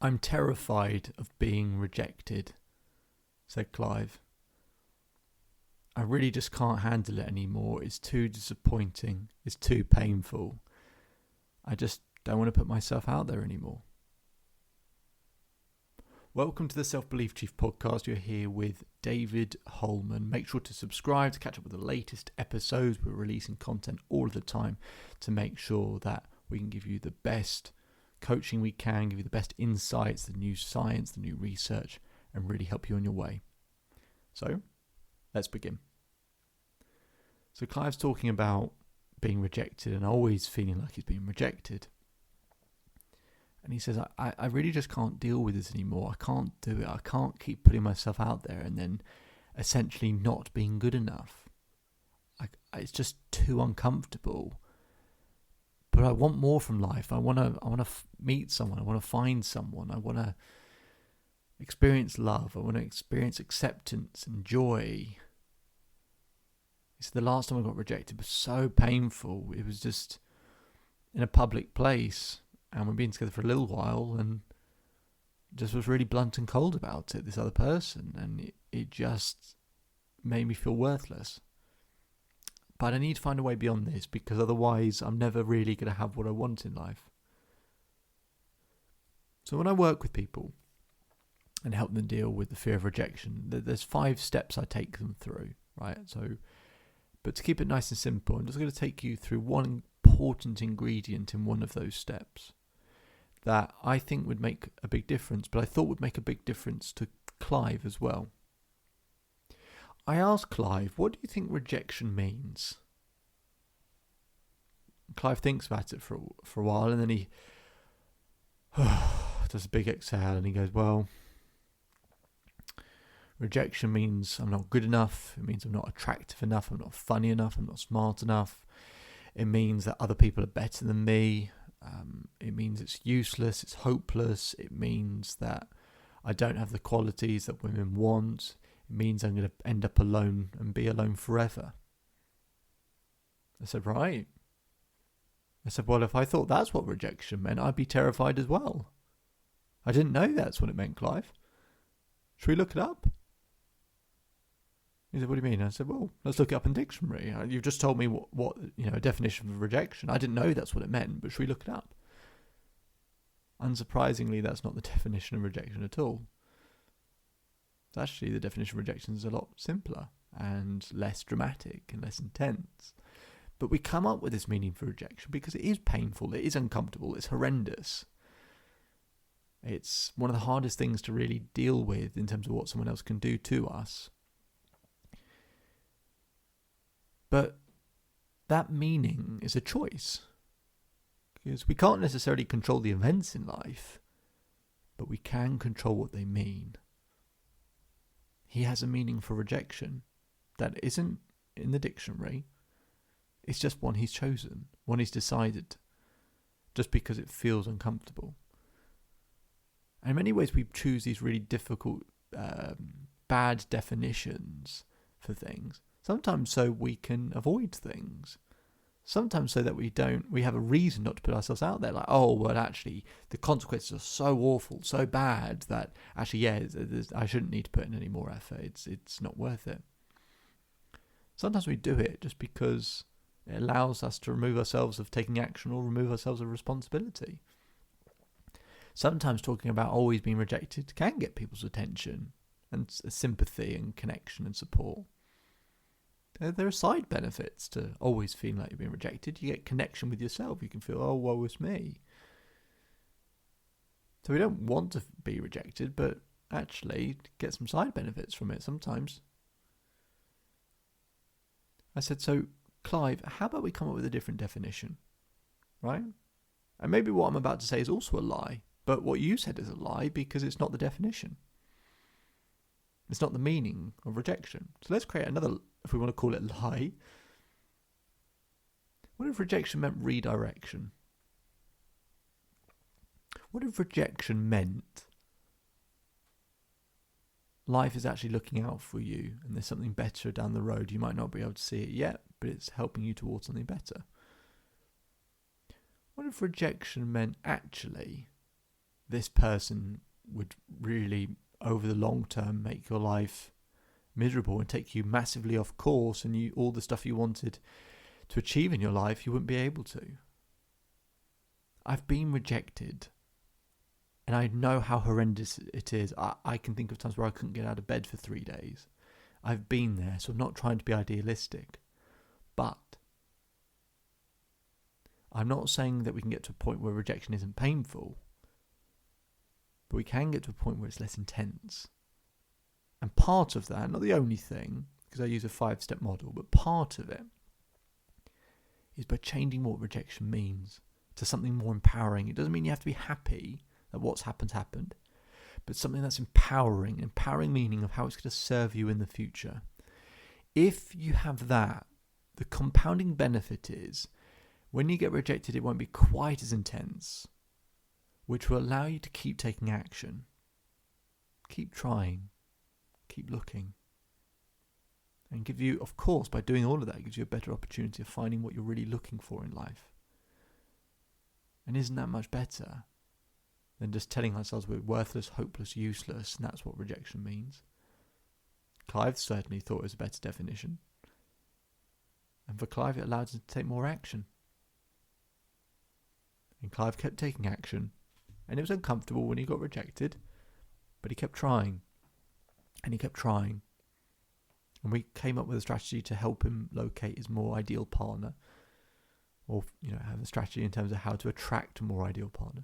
I'm terrified of being rejected, said Clive. I really just can't handle it anymore. It's too disappointing. It's too painful. I just don't want to put myself out there anymore. Welcome to the Self-Belief Chief podcast. You're here with David Holman. Make sure to subscribe to catch up with the latest episodes. We're releasing content all of the time to make sure that we can give you the best coaching we can, give you the best insights, the new science, the new research, and really help you on your way. So, let's begin. So Clive's talking about being rejected and always feeling like he's being rejected. And he says, I really just can't deal with this anymore. I can't do it. I can't keep putting myself out there and then essentially not being good enough. It's just too uncomfortable. But I want more from life. I want to meet someone. I want to find someone. I want to experience love. I want to experience acceptance and joy. He said the last time I got rejected was so painful. It was just in a public place. And we've been together for a little while and just was really blunt and cold about it, this other person. And it just made me feel worthless. But I need to find a way beyond this because otherwise I'm never really going to have what I want in life. So when I work with people and help them deal with the fear of rejection, there's 5 steps I take them through, right? But to keep it nice and simple, I'm just going to take you through one important ingredient in one of those steps that I think would make a big difference, but I thought would make a big difference to Clive as well. I asked Clive, what do you think rejection means? Clive thinks about it for a while, and then he does a big exhale and he goes, well, rejection means I'm not good enough. It means I'm not attractive enough. I'm not funny enough. I'm not smart enough. It means that other people are better than me. It means it's useless. It's hopeless. It means that I don't have the qualities that women want. It means I'm going to end up alone and be alone forever. I said, right. I said, well, if I thought that's what rejection meant, I'd be terrified as well. I didn't know that's what it meant, Clive. Should we look it up? He said, what do you mean? I said, well, let's look it up in dictionary. You've just told me what a definition of rejection. I didn't know that's what it meant, but should we look it up? Unsurprisingly, that's not the definition of rejection at all. Actually, the definition of rejection is a lot simpler and less dramatic and less intense. But we come up with this meaning for rejection because it is painful, it is uncomfortable, it's horrendous. It's one of the hardest things to really deal with in terms of what someone else can do to us. But that meaning is a choice. Because we can't necessarily control the events in life, but we can control what they mean. He has a meaning for rejection that isn't in the dictionary. It's just one he's chosen, one he's decided, just because it feels uncomfortable. And in many ways we choose these really difficult, bad definitions for things. Sometimes so we can avoid things. Sometimes so that we have a reason not to put ourselves out there. Like, oh, well, actually, the consequences are so awful, so bad that actually, I shouldn't need to put in any more effort. It's not worth it. Sometimes we do it just because it allows us to remove ourselves of taking action or remove ourselves of responsibility. Sometimes talking about always being rejected can get people's attention and sympathy and connection and support. There are side benefits to always feeling like you're being rejected. You get connection with yourself. You can feel, oh, woe is me. So we don't want to be rejected, but actually get some side benefits from it sometimes. I said, so Clive, how about we come up with a different definition, right? And maybe what I'm about to say is also a lie, but what you said is a lie because it's not the definition. It's not the meaning of rejection. So let's create another, if we want to call it lie. What if rejection meant redirection? What if rejection meant life is actually looking out for you and there's something better down the road? You might not be able to see it yet, but it's helping you towards something better. What if rejection meant actually this person would really, over the long term, make your life miserable and take you massively off course, and all the stuff you wanted to achieve in your life, you wouldn't be able to. I've been rejected, and I know how horrendous it is. I can think of times where I couldn't get out of bed for 3 days. I've been there, so I'm not trying to be idealistic. But I'm not saying that we can get to a point where rejection isn't painful, but we can get to a point where it's less intense. And part of that, not the only thing, because I use a 5-step model, but part of it is by changing what rejection means to something more empowering. It doesn't mean you have to be happy that what's happened, but something that's empowering meaning of how it's going to serve you in the future. If you have that, the compounding benefit is when you get rejected, it won't be quite as intense, which will allow you to keep taking action, keep trying, keep looking, and give you, of course, by doing all of that, it gives you a better opportunity of finding what you're really looking for in life. And isn't that much better than just telling ourselves we're worthless, hopeless, useless, and that's what rejection means? Clive certainly thought it was a better definition. And for Clive, it allowed him to take more action. And Clive kept taking action. And it was uncomfortable when he got rejected, but he kept trying. And he kept trying. And we came up with a strategy to help him locate his more ideal partner. Or, have a strategy in terms of how to attract a more ideal partner.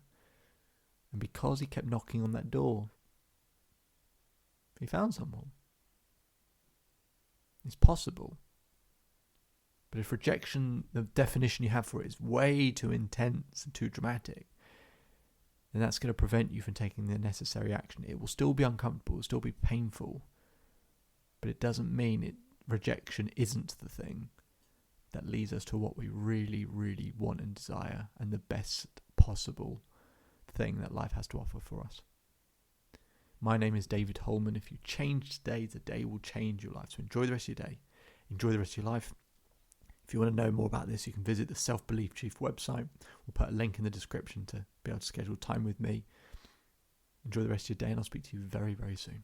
And because he kept knocking on that door, he found someone. It's possible. But if rejection, the definition you have for it, is way too intense and too dramatic, then that's going to prevent you from taking the necessary action. It will still be uncomfortable, it will still be painful, but it doesn't mean rejection isn't the thing that leads us to what we really, really want and desire, and the best possible thing that life has to offer for us. My name is David Holman. If you change today, the day will change your life. So enjoy the rest of your day. Enjoy the rest of your life. If you want to know more about this, you can visit the Self-Belief Chief website. We'll put a link in the description to be able to schedule time with me. Enjoy the rest of your day, and I'll speak to you very, very soon.